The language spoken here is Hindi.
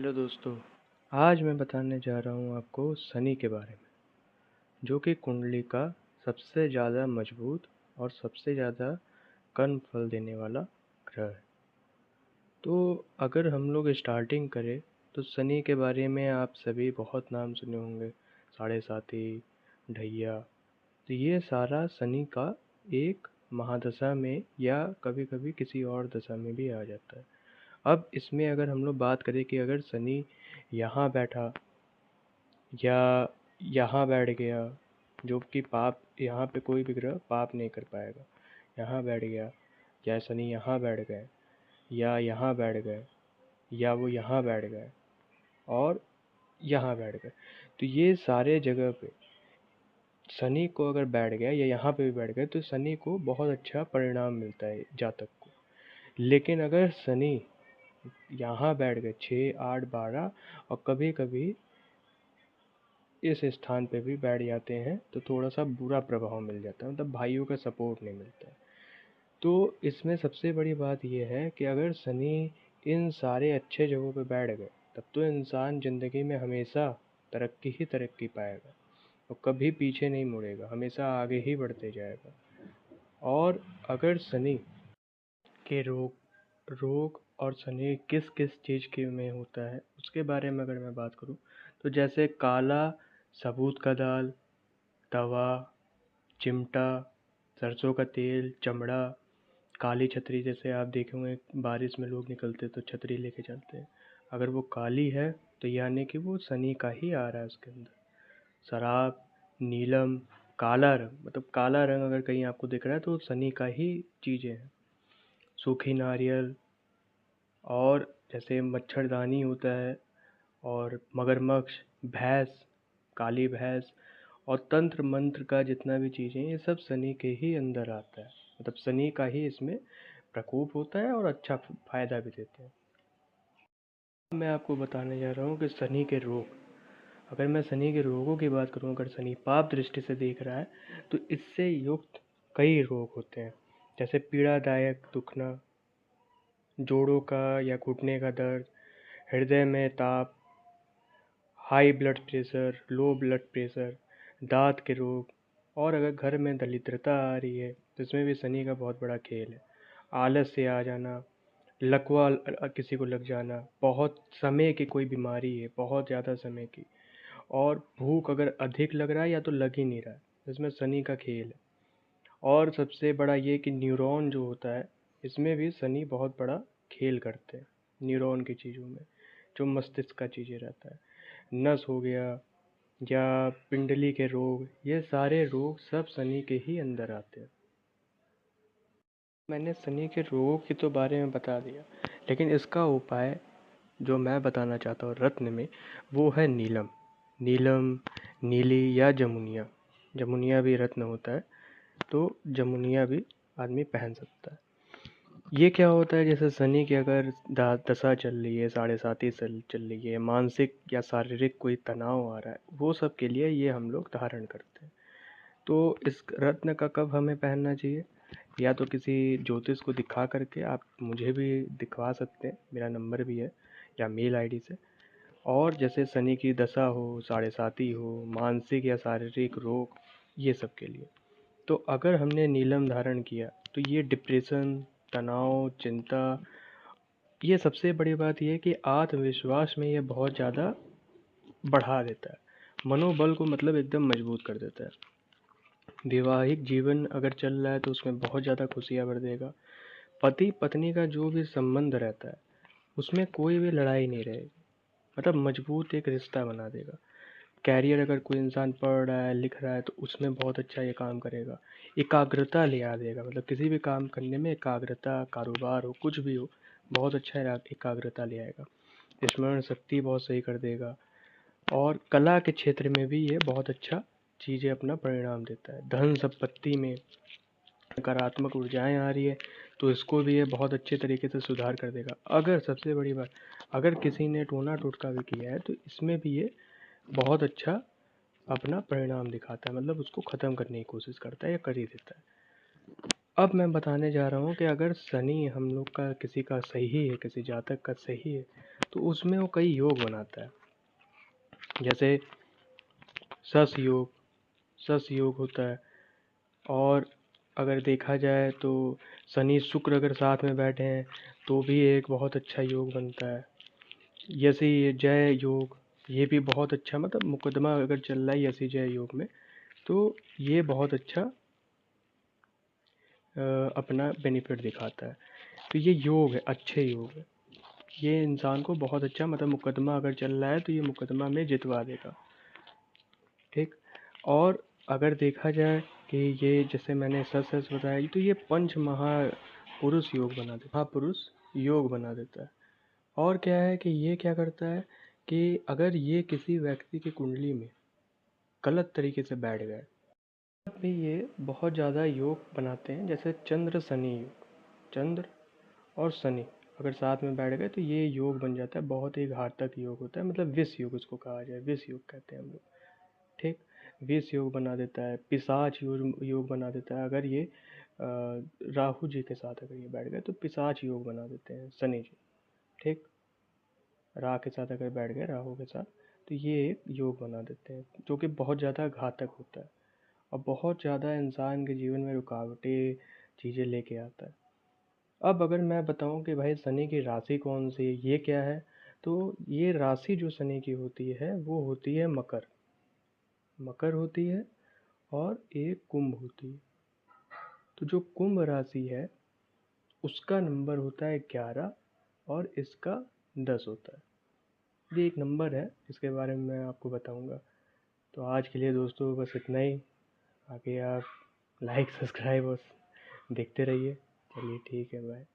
हेलो दोस्तों, आज मैं बताने जा रहा हूँ आपको शनि के बारे में, जो कि कुंडली का सबसे ज़्यादा मजबूत और सबसे ज़्यादा कर्म फल देने वाला ग्रह है। तो अगर हम लोग स्टार्टिंग करें तो शनि के बारे में आप सभी बहुत नाम सुने होंगे, साढ़े साथी, ढैया। तो ये सारा शनि का एक महादशा में या कभी कभी किसी और दशा में भी आ जाता है। अब इसमें अगर हम लोग बात करें कि अगर शनि यहाँ बैठा या यहाँ बैठ गया, जो कि पाप, यहाँ पे कोई भी ग्रह पाप नहीं कर पाएगा। यहाँ बैठ गया या शनि यहाँ बैठ गए या यहाँ बैठ गए या वो यहाँ बैठ गए और यहाँ बैठ गए, तो ये सारे जगह पे शनि को अगर बैठ गया या यहाँ पे भी बैठ गए तो शनि को बहुत अच्छा परिणाम मिलता है जातक को। लेकिन अगर शनि यहाँ बैठ गए 6, 8, 12 और कभी कभी इस स्थान पे भी बैठ जाते हैं तो थोड़ा सा बुरा प्रभाव मिल जाता है, मतलब भाइयों का सपोर्ट नहीं मिलता है। तो इसमें सबसे बड़ी बात यह है कि अगर शनि इन सारे अच्छे जगहों पे बैठ गए तब तो इंसान ज़िंदगी में हमेशा तरक्की ही तरक्की पाएगा और कभी पीछे नहीं मुड़ेगा, हमेशा आगे ही बढ़ते जाएगा। और अगर शनि के रोग और शनि किस किस चीज़ के में होता है उसके बारे में अगर मैं बात करूँ तो जैसे काला सबूत का दाल, तवा, चिमटा, सरसों का तेल, चमड़ा, काली छतरी। जैसे आप देखे होंगे बारिश में लोग निकलते तो छतरी लेके चलते हैं, अगर वो काली है तो यानी कि वो शनि का ही आ रहा है उसके अंदर। शराब, नीलम, काला रंग, मतलब काला रंग अगर कहीं आपको दिख रहा है तो शनि का ही चीज़ें हैं। सूखी नारियल, और जैसे मच्छरदानी होता है, और मगरमच्छ, भैंस, काली भैंस, और तंत्र मंत्र का जितना भी चीज़ें ये सब शनि के ही अंदर आता है, मतलब शनि का ही इसमें प्रकोप होता है और अच्छा फायदा भी देते हैं। मैं आपको बताने जा रहा हूँ कि शनि के रोग, अगर मैं शनि के रोगों की बात करूँ, अगर शनि पाप दृष्टि से देख रहा है तो इससे युक्त कई रोग होते हैं। जैसे पीड़ादायक दुखना, जोड़ों का या घुटने का दर्द, हृदय में ताप, high blood pressure, low blood pressure, दांत के रोग, और अगर घर में दरिद्रता आ रही है तो इसमें भी शनि का बहुत बड़ा खेल है। आलस से आ जाना, लकवा किसी को लग जाना, बहुत समय की कोई बीमारी है, बहुत ज़्यादा समय की, और भूख अगर अधिक लग रहा है या तो लग ही नहीं रहा है, इसमें शनि का खेल है। और सबसे बड़ा ये कि न्यूरॉन जो होता है इसमें भी शनि बहुत बड़ा खेल करते हैं, न्यूरॉन की चीज़ों में, जो मस्तिष्क का चीज़ें रहता है। नस हो गया या पिंडली के रोग, ये सारे रोग सब शनि के ही अंदर आते हैं। मैंने शनि के रोगों की तो बारे में बता दिया, लेकिन इसका उपाय जो मैं बताना चाहता हूँ रत्न में, वो है नीलम। नीलम, नीली या जमुनिया, जमुनिया भी रत्न होता है, तो जमुनिया भी आदमी पहन सकता है। ये क्या होता है, जैसे शनि की अगर दशा चल रही है, साढ़े साती चल रही है, मानसिक या शारीरिक कोई तनाव आ रहा है, वो सब के लिए ये हम लोग धारण करते हैं। तो इस रत्न का कब हमें पहनना चाहिए, या तो किसी ज्योतिष को दिखा करके, आप मुझे भी दिखवा सकते हैं, मेरा नंबर भी है, या मेल आईडी से। और जैसे शनि की दशा हो, साढ़े साती हो, मानसिक या शारीरिक रोग, ये सब के लिए तो अगर हमने नीलम धारण किया तो ये डिप्रेशन, तनाव, चिंता, ये सबसे बड़ी बात ये है कि आत्मविश्वास में ये बहुत ज़्यादा बढ़ा देता है, मनोबल को मतलब एकदम मजबूत कर देता है। वैवाहिक जीवन अगर चल रहा है तो उसमें बहुत ज़्यादा खुशियाँ भर देगा। पति पत्नी का जो भी संबंध रहता है उसमें कोई भी लड़ाई नहीं रहेगी, मतलब मजबूत एक रिश्ता बना देगा। कैरियर, अगर कोई इंसान पढ़ रहा है, लिख रहा है, तो उसमें बहुत अच्छा ये काम करेगा। एकाग्रता ले आ देगा, मतलब किसी भी काम करने में एकाग्रता, कारोबार हो, कुछ भी हो, बहुत अच्छा एकाग्रता ले आएगा। स्मरण शक्ति बहुत सही कर देगा। और कला के क्षेत्र में भी ये बहुत अच्छा चीज़ें अपना परिणाम देता है। धन संपत्ति में नकारात्मक ऊर्जाएं आ रही है तो इसको भी ये बहुत अच्छे तरीके से सुधार कर देगा। अगर सबसे बड़ी बात, अगर किसी ने टोना टोटका भी किया है तो इसमें भी ये बहुत अच्छा अपना परिणाम दिखाता है, मतलब उसको ख़त्म करने की कोशिश करता है या कर ही देता है। अब मैं बताने जा रहा हूँ कि अगर शनि हम लोग का किसी का सही है, किसी जातक का सही है, तो उसमें वो कई योग बनाता है। जैसे सस योग, सस योग होता है। और अगर देखा जाए तो शनि शुक्र अगर साथ में बैठे हैं तो भी एक बहुत अच्छा योग बनता है। जैसे ये जय योग, ये भी बहुत अच्छा, मतलब मुकदमा अगर चल रहा है ऐसी जय योग में, तो ये बहुत अच्छा अपना बेनिफिट दिखाता है। तो ये योग है, अच्छे योग है। ये इंसान को बहुत अच्छा, मतलब मुकदमा अगर चल रहा है तो ये मुकदमा में जितवा देगा। ठीक। और अगर देखा जाए कि ये जैसे मैंने सच सच बताया, तो ये पंच महापुरुष योग बना देता, महापुरुष योग बना देता है। और क्या है कि ये क्या करता है कि अगर ये किसी व्यक्ति की कुंडली में गलत तरीके से बैठ गए, तब भी ये बहुत ज़्यादा योग बनाते हैं। जैसे चंद्र शनि योग, चंद्र और शनि अगर साथ में बैठ गए तो ये योग बन जाता है। बहुत ही घातक योग होता है, मतलब विष योग उसको कहा जाए, विष योग कहते हैं हम लोग। ठीक। विष योग बना देता है, पिशाच योग बना देता है। अगर ये राहु जी के साथ अगर ये बैठ गए तो पिशाच योग बना देते हैं शनि जी। ठीक। राह के साथ अगर बैठ गए, राहु के साथ, तो ये एक योग बना देते हैं जो कि बहुत ज़्यादा घातक होता है और बहुत ज़्यादा इंसान के जीवन में रुकावटें चीज़ें लेके आता है। अब अगर मैं बताऊं कि भाई शनि की राशि कौन सी है, ये क्या है, तो ये राशि जो शनि की होती है वो होती है मकर, मकर होती है। और एक कुंभ होती है। तो जो कुंभ राशि है उसका नंबर होता है 11 और इसका 10 होता है। ये एक नंबर है, इसके बारे में मैं आपको बताऊंगा। तो आज के लिए दोस्तों बस इतना ही। आगे आप लाइक सब्सक्राइब और देखते रहिए। चलिए ठीक है, बाय।